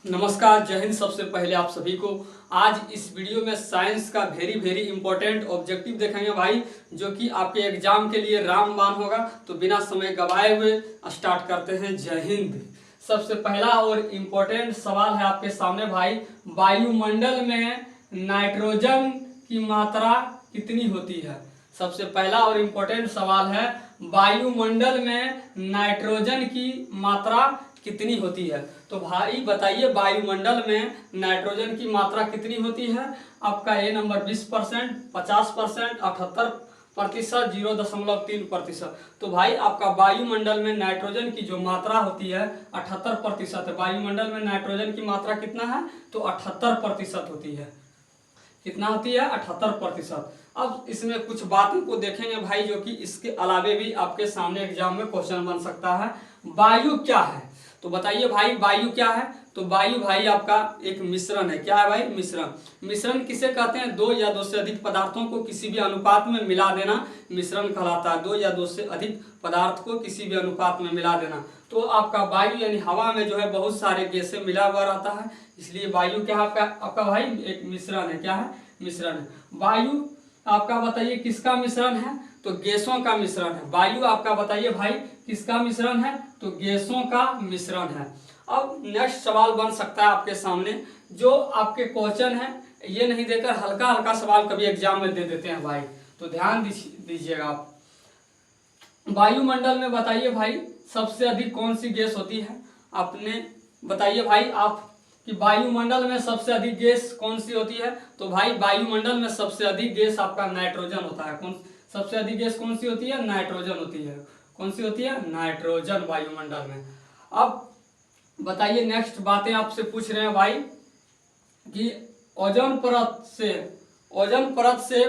नमस्कार, जय हिंद। सबसे पहले आप सभी को आज इस वीडियो में साइंस का वेरी इंपॉर्टेंट ऑब्जेक्टिव देखेंगे भाई, जो कि आपके एग्जाम के लिए रामबाण होगा। तो बिना समय गवाए हुए स्टार्ट करते हैं। जय हिंद। सबसे पहला और इम्पोर्टेंट सवाल है आपके सामने भाई, वायुमंडल में नाइट्रोजन की मात्रा कितनी होती है। सबसे पहला और इम्पोर्टेंट सवाल है, वायुमंडल में नाइट्रोजन की मात्रा कितनी होती है। तो भाई बताइए, वायुमंडल में नाइट्रोजन की मात्रा कितनी होती है। आपका ए नंबर 20%, 50%, 78%, 0.3%। तो भाई आपका वायुमंडल में नाइट्रोजन की जो मात्रा होती है 78% है। वायुमंडल में नाइट्रोजन की मात्रा कितना है, तो 78% होती है। कितना होती है, 78%। अब इसमें कुछ बातों को देखेंगे भाई, जो कि इसके अलावे भी आपके सामने एग्जाम में क्वेश्चन बन सकता है। वायु क्या है, तो बताइए भाई वायु क्या है। तो वायु भाई आपका एक मिश्रण है। क्या है भाई, मिश्रण। मिश्रण किसे कहते हैं, दो या दो से अधिक पदार्थों को किसी भी अनुपात में मिला देना मिश्रण कहलाता है। दो या दो से अधिक पदार्थ को किसी भी अनुपात में मिला देना। तो आपका वायु यानी हवा में जो है बहुत सारे गैसें मिला हुआ रहता है, इसलिए वायु क्या है आपका भाई एक मिश्रण है। क्या है, मिश्रण है। वायु आपका बताइए किसका मिश्रण है, तो गैसों का मिश्रण है। वायु आपका बताइए भाई किसका मिश्रण है, तो गैसों का मिश्रण है। अब नेक्स्ट सवाल बन सकता है आपके सामने, जो आपके क्वेश्चन है ये नहीं देकर हल्का हल्का सवाल कभी एग्जाम में दे देते हैं भाई, तो ध्यान दीजिएगा आप। वायुमंडल में बताइए भाई सबसे अधिक कौन सी गैस होती है। आपने बताइए भाई आप कि वायुमंडल में सबसे अधिक गैस कौन सी होती है। तो भाई वायुमंडल में सबसे अधिक गैस आपका नाइट्रोजन होता है। कौन सबसे अधिक गैस कौन सी होती है, नाइट्रोजन होती है। कौन सी होती है, नाइट्रोजन वायुमंडल में। अब बताइए नेक्स्ट बातें आपसे पूछ रहे हैं भाई कि ओजोन परत से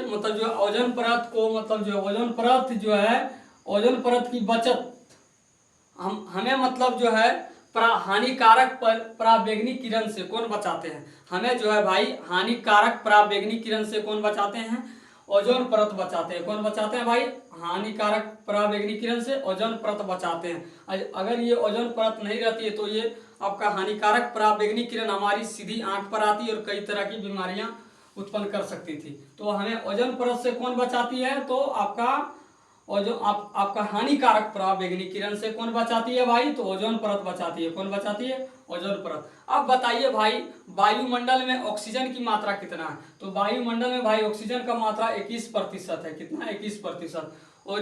मतलब जो ओजोन परत को मतलब जो ओजोन परत जो है, ओजोन परत की बचत हमें मतलब जो है हानिकारक पराबैंगनी किरण से कौन बचाते हैं। हमें जो है भाई हानिकारक पराबैंगनी किरण से कौन बचाते हैं, ओजोन परत बचाते हैं। कौन बचाते हैं भाई, हानिकारक पराबैंगनी किरण से ओजोन परत बचाते हैं। अगर ये ओजोन परत नहीं रहती है तो ये आपका हानिकारक पराबैंगनी किरण हमारी सीधी आंख पर आती है और कई तरह की बीमारियां उत्पन्न कर सकती थी। तो हमें ओजोन परत से कौन बचाती है, तो आपका और जो आपका हानिकारक पराबैंगनी किरण से कौन बचाती है भाई, तो ओजोन परत बचाती है। कौन बचाती है, ओजोन परत। अब बताइए भाई वायुमंडल में ऑक्सीजन की मात्रा कितना है। तो वायुमंडल में भाई ऑक्सीजन का मात्रा 21% है। कितना, 21%। और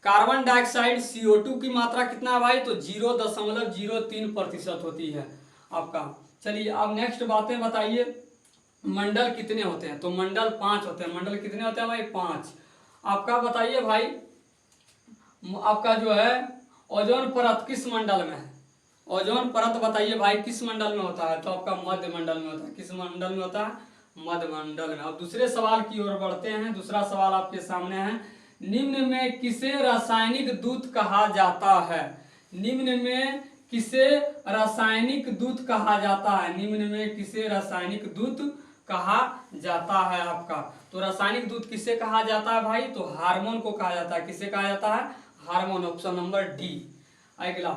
कार्बन डाइऑक्साइड CO2 की मात्रा कितना है भाई, तो 0.03% होती है आपका। चलिए अब नेक्स्ट बातें बताइए, मंडल कितने होते हैं। तो मंडल 5 होते हैं। मंडल कितने होते हैं भाई, 5। आपका बताइए भाई आपका जो है ओजोन परत किस मंडल में है। ओजोन परत बताइए भाई किस मंडल में होता है, तो आपका मध्य मंडल में होता है। किस मंडल में होता है, मध्य मंडल में। अब दूसरे सवाल की ओर बढ़ते हैं। दूसरा सवाल आपके सामने है, निम्न में किसे रासायनिक दूत कहा जाता है। निम्न में किसे रासायनिक दूत कहा जाता है। निम्न में किसे रासायनिक दूत कहा जाता है आपका। तो रासायनिक दूत किसे कहा जाता है भाई, तो हार्मोन को कहा जाता है। किसे कहा जाता है, हार्मोन। Option number D. अगला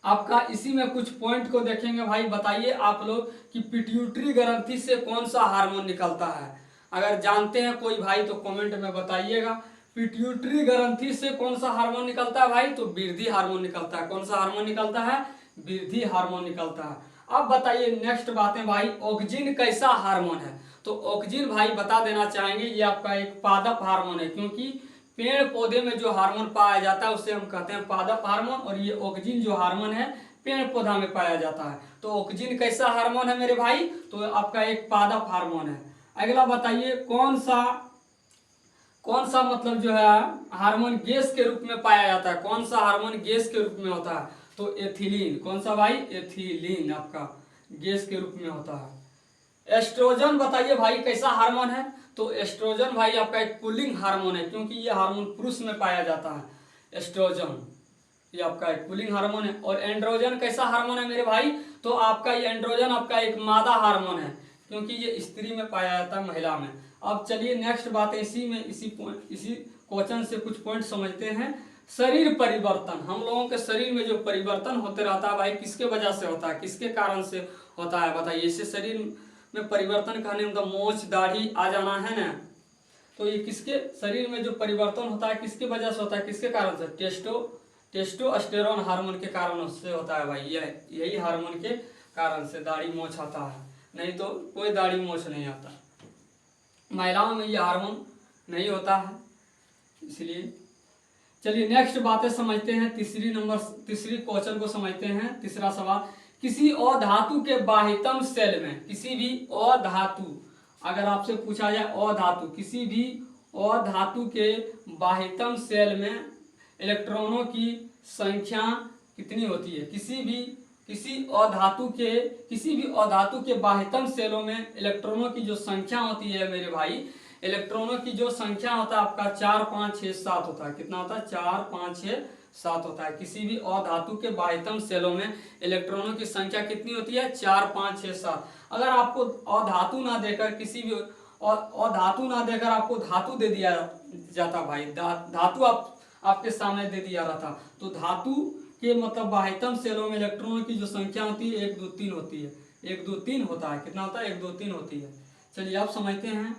आपका इसी में कुछ पॉइंट को देखेंगे भाई। बताइए आप लोग कि पिट्यूटरी ग्रंथि से कौन सा हार्मोन निकलता है। अगर जानते हैं कोई भाई तो कमेंट में बताइएगा। पिट्यूटरी ग्रंथि से कौन सा हार्मोन निकलता है भाई, तो वृद्धि हार्मोन निकलता है। कौन सा हार्मोन निकलता है, वृद्धि हार्मोन निकलता है। अब बताइए नेक्स्ट बातें भाई, ऑक्सिन कैसा हार्मोन है। तो ऑक्सिन भाई बता देना चाहेंगे ये आपका एक पादप हार्मोन है, क्योंकि पेड़ पौधे में जो हार्मोन पाया जाता है उसे हम कहते हैं पादप हार्मोन, और ये ऑक्सिन जो हार्मोन है पेड़ पौधा में पाया जाता है। तो ऑक्सिन कैसा हार्मोन है मेरे भाई, तो आपका एक पादप हार्मोन है। अगला बताइए कौन सा मतलब जो है हार्मोन गैस के रूप में पाया जाता है। कौन सा हार्मोन गैस के रूप में होता है, तो एथिलीन। कौन सा भाई, एथिलीन आपका गैस के रूप में होता है। एस्ट्रोजन बताइए भाई कैसा हार्मोन है, तो एस्ट्रोजन भाई आपका एक पुलिंग हार्मोन है, क्योंकि ये हार्मोन पुरुष में पाया जाता है। एस्ट्रोजन ये आपका एक पुलिंग हार्मोन है। और एंड्रोजन कैसा हार्मोन है मेरे भाई, तो आपका ये एंड्रोजन आपका एक मादा हार्मोन है, क्योंकि ये स्त्री में पाया जाता है, महिला में। अब चलिए नेक्स्ट बात है, इसी क्वेश्चन से कुछ पॉइंट समझते हैं। शरीर परिवर्तन, हम लोगों के शरीर में जो परिवर्तन होते रहता है भाई किसके वजह से होता है, किसके कारण से होता है बताइए। इससे शरीर में परिवर्तन कहने मतलब मोच दाढ़ी आ जाना है ना, तो ये किसके शरीर में जो परिवर्तन होता है किसकी वजह से होता है, किसके कारण से, टेस्टोस्टेरोन हार्मोन के कारण से होता है भाई। यही हार्मोन के कारण से दाढ़ी मोछ आता है, नहीं तो कोई दाढ़ी मोछ नहीं आता। महिलाओं में ये हार्मोन नहीं होता है, इसलिए। चलिए नेक्स्ट बातें समझते हैं, तीसरी क्वेश्चन को समझते हैं। तीसरा सवाल, किसी अधातु के बाह्यतम सेल में, किसी भी अधातु, अगर आपसे पूछा जाए अधातु, किसी भी अधातु के बाह्यतम सेल में इलेक्ट्रॉनों की संख्या कितनी होती है। किसी भी अधातु के बाह्यतम सेलों में इलेक्ट्रॉनों की जो संख्या होती है मेरे भाई, इलेक्ट्रॉनों की जो संख्या होता है आपका 4 5 6 7 होता है। कितना होता है, 4 5 6 7 होता है। किसी भी अधातु के बाह्यतम सेलों में इलेक्ट्रॉनों की संख्या कितनी होती है, 4 5 6 7। अगर आपको अधातु ना देकर किसी भी अधातु ना देकर आपको धातु दे दिया जाता भाई, धातु आपके सामने दे दिया रहता, तो धातु के मतलब बाह्यतम सेलों में इलेक्ट्रॉनों की जो संख्या होती है 1 2 3 होती है, 1 2 3 होता है। कितना होता है, 1 2 3 होती है। चलिए आप समझते हैं,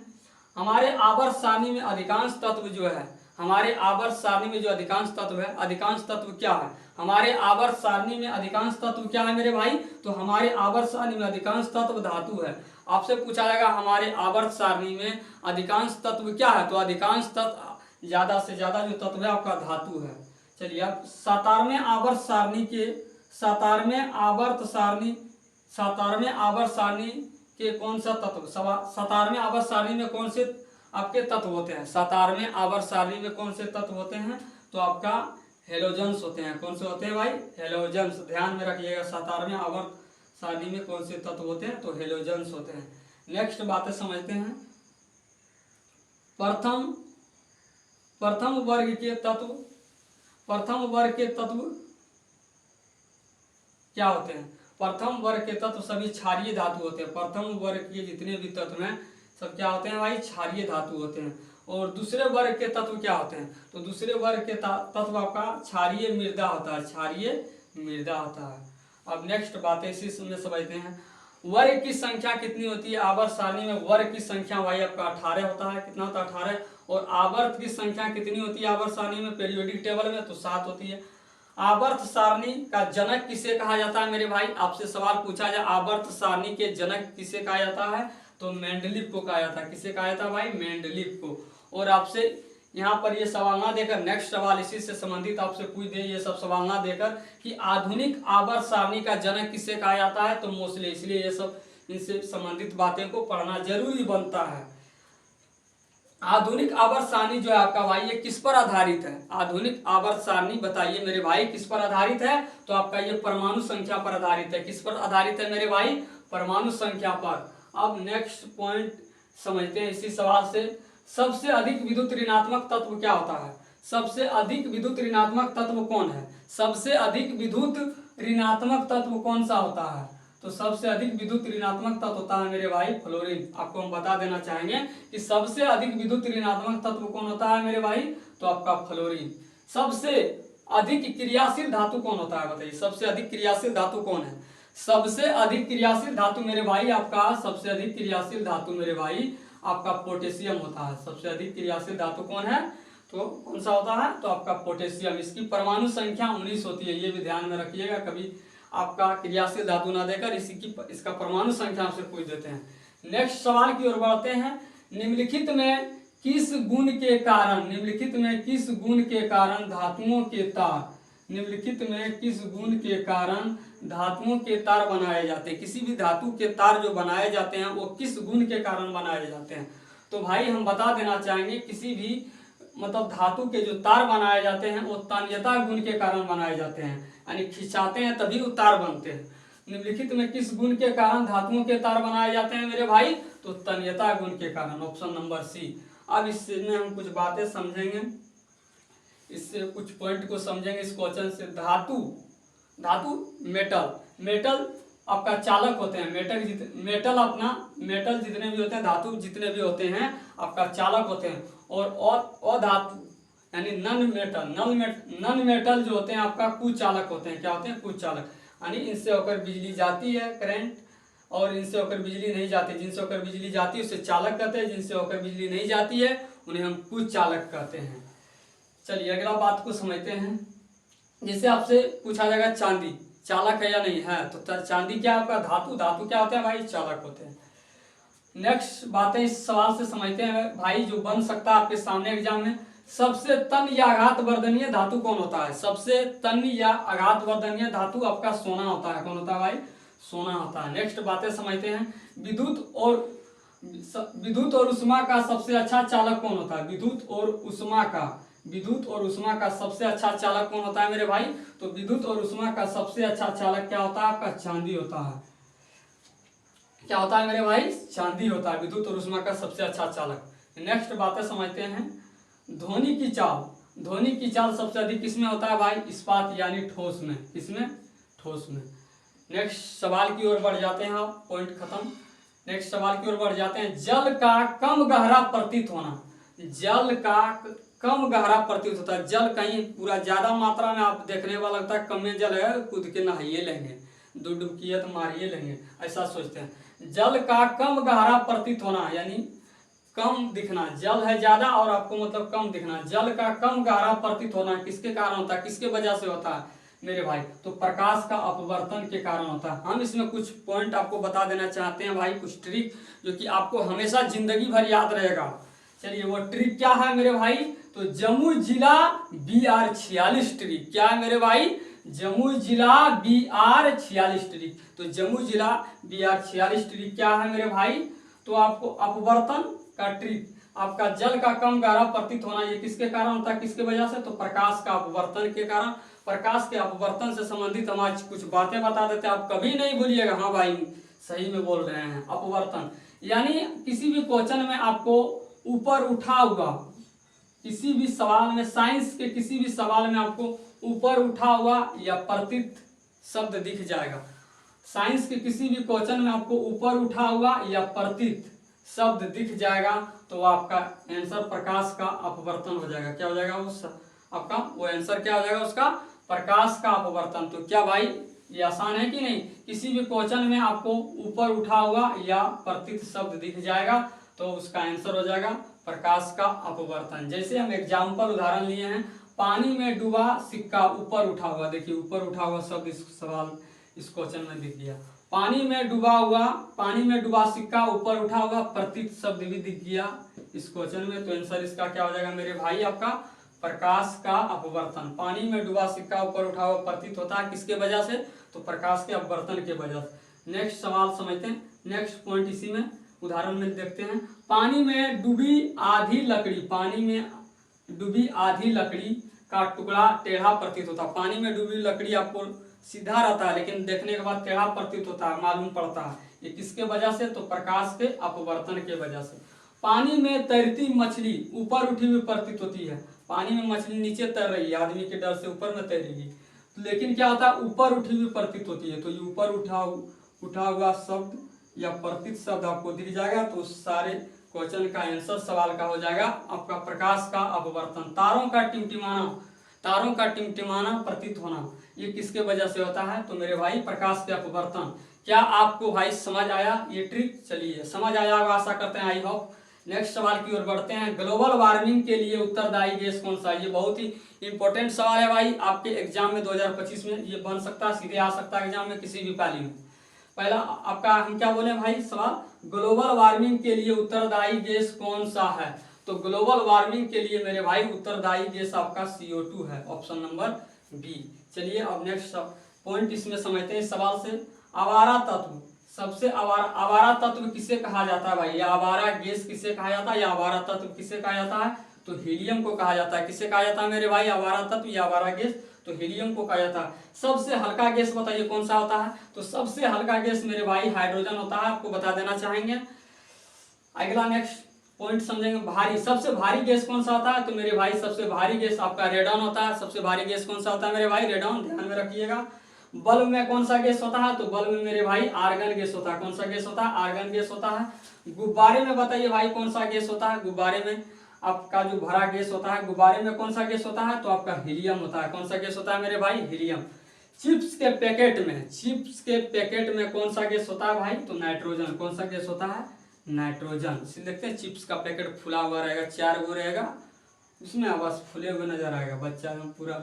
हमारे आवर्त सारणी में अधिकांश तत्व जो है, हमारे आवर्त सारणी में जो अधिकांश तत्व है, अधिकांश तत्व क्या है, हमारे आवर्त सारणी में अधिकांश तत्व क्या है मेरे भाई, तो हमारे आवर्त सारणी में अधिकांश तत्व धातु है। आपसे पूछा जाएगा हमारे आवर्त सारणी में अधिकांश तत्व क्या है, तो अधिकांश तत्व ज्यादा से ज्यादा जो तत्व है आपका धातु है। चलिए अब 17वें आवर्त सारणी के कौन सा तत्व, 17वें आवर्त सारणी में कौन से आपके तत्व होते हैं, 17वें आवर्त सारणी में कौन से तत्व होते हैं, तो आपका हेलोजेंस होते हैं। कौन से होते हैं भाई, हेलोजेंस, ध्यान में रखिएगा। 17वें आवर्त सारणी में कौन से तत्व होते हैं, तो हेलोजेंस होते हैं। नेक्स्ट बातें समझते हैं, प्रथम वर्ग के तत्व क्या होते हैं, प्रथम वर्ग के तत्व सभी क्षारीय धातु होते हैं। प्रथम वर्ग के जितने भी तत्व हैं सब क्या होते हैं भाई, क्षारीय धातु होते हैं। और दूसरे वर्ग के तत्व क्या होते हैं, तो दूसरे वर्ग के तत्व आपका क्षारीय मृदा होता है, क्षारीय मृदा होता है। अब नेक्स्ट बातें इसी में समझते हैं, वर्ग की संख्या कितनी होती है आवर्त सारणी में, वर्ग की संख्या भाई आपका 18 होता है। कितना होता है, 18। और आवर्त की संख्या कितनी होती है आवर्त सारणी में, पीरियोडिक टेबल में, तो 7 होती है। आवर्त सारणी का जनक किसे कहा जाता है मेरे भाई, आपसे सवाल पूछा जाए आवर्त सारणी के जनक किसे कहा जाता है, तो मेंडलीव को कहा जाता है। किसे कहा जाता है भाई, मेंडलीव को। और आपसे यहाँ पर ये सवाल ना देकर नेक्स्ट सवाल इसी से संबंधित आपसे पूछ दे, ये सब सवाल ना देकर कि आधुनिक आवर्त सारणी का जनक किसे कहा जाता है, तो मोस्टली, इसलिए ये सब इनसे संबंधित बातें को पढ़ना जरूरी बनता है। आधुनिक आवर्त सारणी जो है आपका भाई ये किस पर आधारित है, आधुनिक आवर्त सारणी बताइए मेरे भाई किस पर आधारित है, तो आपका ये परमाणु संख्या पर आधारित है। किस पर आधारित है मेरे भाई, परमाणु संख्या पर। अब नेक्स्ट पॉइंट समझते हैं इसी सवाल से, सबसे अधिक विद्युत ऋणात्मक तत्व क्या होता है, सबसे अधिक विद्युत ऋणात्मक तत्व कौन है, सबसे अधिक विद्युत ऋणात्मक तत्व कौन सा होता है, तो सबसे अधिक विद्युत ऋणात्मक तत्व होता है मेरे भाई फ्लोरीन। आपको हम बता देना चाहेंगे कि सबसे अधिक विद्युत ऋणात्मक तत्व कौन होता है मेरे भाई, तो आपका फ्लोरीन। सबसे अधिक क्रियाशील धातु कौन होता है बताइए, सबसे अधिक क्रियाशील धातु कौन है, सबसे अधिक क्रियाशील धातु मेरे भाई आपका, सबसे अधिक क्रियाशील धातु मेरे भाई आपका पोटेशियम होता है। सबसे अधिक क्रियाशील धातु कौन है, तो कौन सा होता है, तो आपका पोटेशियम। इसकी परमाणु संख्या 19 होती है, ये भी ध्यान में रखिएगा, कभी आपका क्रियाशील धातु ना देकर इसका परमाणु संख्या आपसे पूछ देते हैं। नेक्स्ट सवाल की ओर बढ़ते हैं, निम्नलिखित में किस गुण के कारण, निम्नलिखित में किस गुण के कारण धातुओं के तार, निम्नलिखित में किस गुण के कारण धातुओं के तार बनाए जाते हैं, किसी भी धातु के तार जो बनाए जाते हैं वो किस गुण के कारण बनाए जाते हैं, तो भाई हम बता देना चाहेंगे किसी भी मतलब धातु के जो तार बनाए जाते हैं वो तन्यता गुण के कारण बनाए जाते हैं, यानी खिंचाते हैं तभी वो तार बनते हैं। निम्नलिखित में किस गुण के कारण धातुओं के तार बनाए जाते हैं मेरे भाई, तो तन्यता गुण के कारण, ऑप्शन नंबर सी। अब इसमें हम कुछ बातें समझेंगे, इससे कुछ पॉइंट को समझेंगे इस क्वेश्चन से। धातु मेटल आपका चालक होते हैं, मेटल जितने भी होते हैं, धातु जितने भी होते हैं आपका चालक होते हैं। और अधातु यानी नन मेटल जो होते हैं आपका कुचालक होते हैं। क्या होते हैं? कुचालक। यानी इनसे होकर बिजली जाती है करंट, और इनसे होकर बिजली नहीं जाती। जिनसे होकर बिजली जाती है उसे चालक कहते हैं, जिनसे होकर बिजली नहीं जाती है उन्हें हम कुचालक कहते हैं। चलिए अगला बात को समझते हैं। जैसे आपसे पूछा जाएगा चांदी चालक है या नहीं है, तो चांदी क्या आपका धातु, धातु क्या होते हैं भाई? चालक होते हैं। नेक्स्ट बातें इस सवाल से समझते हैं भाई, जो बन सकता है आपके सामने एग्जाम में। सबसे तन्य या आघात वर्धनीय धातु कौन होता है? सबसे तन्य या आघात वर्धनीय धातु आपका सोना होता है। कौन होता है भाई? सोना होता है। नेक्स्ट बातें समझते हैं। विद्युत और उष्मा का सबसे अच्छा चालक कौन होता है? विद्युत और उष्मा का सबसे अच्छा चालक कौन होता है मेरे भाई? तो विद्युत और उष्मा का सबसे अच्छा चालक क्या होता है? आपका चांदी होता है। क्या होता है मेरे भाई? चांदी होता है विद्युत और उष्मा का सबसे अच्छा चालक। नेक्स्ट बातें समझते हैं। ध्वनि की चाल सबसे अधिक किसमें होता है भाई? इस्पात यानी ठोस में। किसमें? ठोस में। नेक्स्ट सवाल की ओर बढ़ जाते हैं। आप पॉइंट खत्म। नेक्स्ट सवाल की ओर बढ़ जाते हैं। जल का कम गहरा प्रतीत होना। जल का कम गहरा प्रतीत होता है। जल कहीं पूरा ज्यादा मात्रा में आप देखने वाला लगता है, कम में जल है कूद के नहाइए लेंगे, दो डुबकी है तो मारिए लेंगे, ऐसा सोचते हैं। जल का कम गहरा प्रतीत होना यानी कम दिखना। जल है ज्यादा और आपको मतलब कम दिखना। जल का कम गहरा प्रतीत होना किसके कारण होता है? किसके वजह से होता है मेरे भाई? तो प्रकाश का अपवर्तन के कारण होता है। हम इसमें कुछ पॉइंट आपको बता देना चाहते हैं भाई, कुछ ट्रिक जो कि आपको हमेशा जिंदगी भर याद रहेगा। चलिए वो ट्रिक क्या है मेरे भाई? तो जमुई जिला BR 46 ट्रिक। क्या है मेरे भाई? जमुई जिला BR 46 ट्रिक। तो जमुई जिला BR 46 ट्रिक क्या है मेरे भाई? तो आपको अपवर्तन का ट्रिक, आपका जल का कम गहरा प्रतीत होना, ये किसके कारण होता है? किसके वजह से? तो प्रकाश का अपवर्तन के कारण। प्रकाश के अपवर्तन से संबंधित हम आज कुछ बातें बता देते हैं, आप कभी नहीं भूलिएगा। हाँ भाई सही में बोल रहे हैं। अपवर्तन यानी किसी भी क्वेश्चन में आपको ऊपर उठा हुआ, किसी भी सवाल में, साइंस के किसी भी सवाल में आपको ऊपर उठा हुआ या प्रतीत शब्द दिख जाएगा। साइंस के किसी भी क्वेश्चन में आपको ऊपर उठा हुआ या प्रतीत शब्द दिख जाएगा तो आपका आंसर प्रकाश का अपवर्तन हो जाएगा। क्या हो जाएगा? उस आपका वो आंसर क्या हो जाएगा? उसका प्रकाश का अपवर्तन। तो क्या भाई ये आसान है कि नहीं? किसी भी क्वेश्चन में आपको ऊपर उठा हुआ या प्रतीत शब्द दिख जाएगा तो उसका आंसर हो जाएगा प्रकाश का अपवर्तन। जैसे हम एग्जाम्पल उदाहरण लिए हैं, पानी में डूबा सिक्का ऊपर उठा हुआ। देखिए ऊपर उठा हुआ शब्द इस क्वेश्चन में दिख गया। पानी में डूबा सिक्का ऊपर उठा हुआ प्रतीत शब्द भी दिख गया इस क्वेश्चन में। तो आंसर इसका क्या हो जाएगा मेरे भाई? आपका प्रकाश का अपवर्तन। पानी में डूबा सिक्का ऊपर उठा हुआ प्रतीत होता है किसके वजह से? तो प्रकाश के अपवर्तन के वजह से। नेक्स्ट सवाल समझते हैं। नेक्स्ट पॉइंट इसी में उदाहरण में देखते हैं। पानी में डूबी आधी लकड़ी का टुकड़ा टेढ़ा प्रतीत होता है। पानी में डूबी लकड़ी आपको सीधा रहता है लेकिन देखने के बाद टेढ़ा प्रतीत होता है, मालूम पड़ता है। ये किसके वजह से? तो प्रकाश के अपवर्तन के वजह से। पानी में तैरती मछली ऊपर उठी हुई प्रतीत होती है। पानी में मछली नीचे तैर रही है, आदमी के डर से ऊपर में तैरेगी, लेकिन क्या होता है? ऊपर उठी हुई प्रतीत होती है। तो ये ऊपर उठा हुआ शब्द या प्रतीत शब्द आपको दिख जाएगा। तो सारे क्वेश्चन का आंसर सवाल का हो जाएगा आपका प्रकाश का अपवर्तन। तारों का टिमटिमाना प्रतीत होना, ये किसके वजह से होता है? तो मेरे भाई प्रकाश के अपवर्तन। क्या आपको भाई समझ आया ये ट्रिक? चलिए समझ आया होगा, आशा करते हैं, आई होप। नेक्स्ट सवाल की ओर बढ़ते हैं। ग्लोबल वार्मिंग के लिए उत्तरदायी गैस कौन सा है? ये बहुत ही इंपॉर्टेंट सवाल है भाई, आपके एग्जाम में 2025 में ये बन सकता है, सीधे आ सकता है एग्जाम में किसी भी पाली में। पहला आपका हम क्या बोले भाई सवाल? ग्लोबल वार्मिंग के लिए उत्तरदायी गैस कौन सा है? तो ग्लोबल वार्मिंग के लिए मेरे भाई उत्तरदायी गैस आपका CO2 है, ऑप्शन नंबर बी। चलिए अब नेक्स्ट पॉइंट इसमें समझते हैं इस सवाल से। आवारा तत्व, सबसे आवारा तत्व किसे कहा जाता है भाई? या आवारा गैस किसे कहा जाता है? या आवारा तत्व किसे कहा जाता है? तो हीलियम को कहा जाता है। किसे कहा जाता है मेरे भाई? आवारा तत्व या आवारा गैस? तो हीलियम को कहा जाता है। सबसे हल्का गैस बताइए कौन सा होता है? तो सबसे हल्का गैस मेरे भाई हाइड्रोजन होता है, आपको बता देना चाहेंगे। अगला नेक्स्ट पॉइंट समझेंगे। भारी, सबसे भारी गैस कौन सा होता है? तो मेरे भाई सबसे भारी गैस आपका रेडॉन होता है। सबसे भारी गैस कौन सा होता है मेरे भाई? रेडॉन, ध्यान में रखिएगा। बल्ब में कौन सा गैस होता है? तो बल्ब में मेरे भाई आर्गन गैस होता है। कौन सा गैस होता है? आर्गन गैस होता है। गुब्बारे में बताइए भाई कौन सा गैस होता है? गुब्बारे में आपका जो भरा गैस होता है गुब्बारे में कौन सा गैस होता है, तो आपका हीलियम होता है। कौन सा गैस होता है मेरे भाई, हीलियम। चिप्स के पैकेट में कौन सा गैस होता है भाई, तो नाइट्रोजन। कौन सा गैस होता है, नाइट्रोजन। इसे देखते हैं, चिप्स का पैकेट फुला हुआ रहेगा, 4 गो रहेगा, उसमें बस फुले हुए नजर आएगा, बच्चा में पूरा।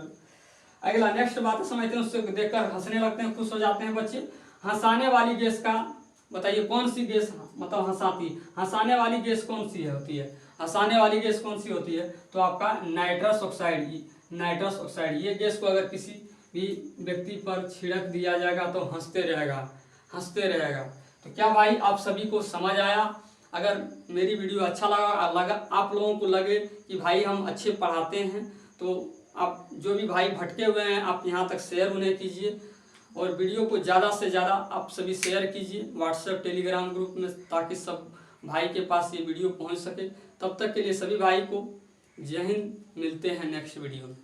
अगला नेक्स्ट बात समझते हैं, उससे देखकर हंसने लगते हैं, खुश हो जाते हैं बच्चे। हंसाने वाली गैस का बताइए कौन सी गैस मतलब हंसाने वाली गैस कौन सी होती है, हंसाने वाली गैस कौन सी होती है, तो आपका नाइट्रस ऑक्साइड। ये गैस को अगर किसी भी व्यक्ति पर छिड़क दिया जाएगा तो हंसते रहेगा। तो क्या भाई आप सभी को समझ आया? अगर मेरी वीडियो अच्छा लगा आप लोगों को लगे कि भाई हम अच्छे पढ़ाते हैं, तो आप जो भी भाई भटके हुए हैं आप यहाँ तक शेयर उन्हें कीजिए, और वीडियो को ज़्यादा से ज़्यादा आप सभी शेयर कीजिए व्हाट्सएप टेलीग्राम ग्रुप में, ताकि सब भाई के पास ये वीडियो पहुँच सके। तब तक के लिए सभी भाई को जय हिंद, मिलते हैं नेक्स्ट वीडियो में।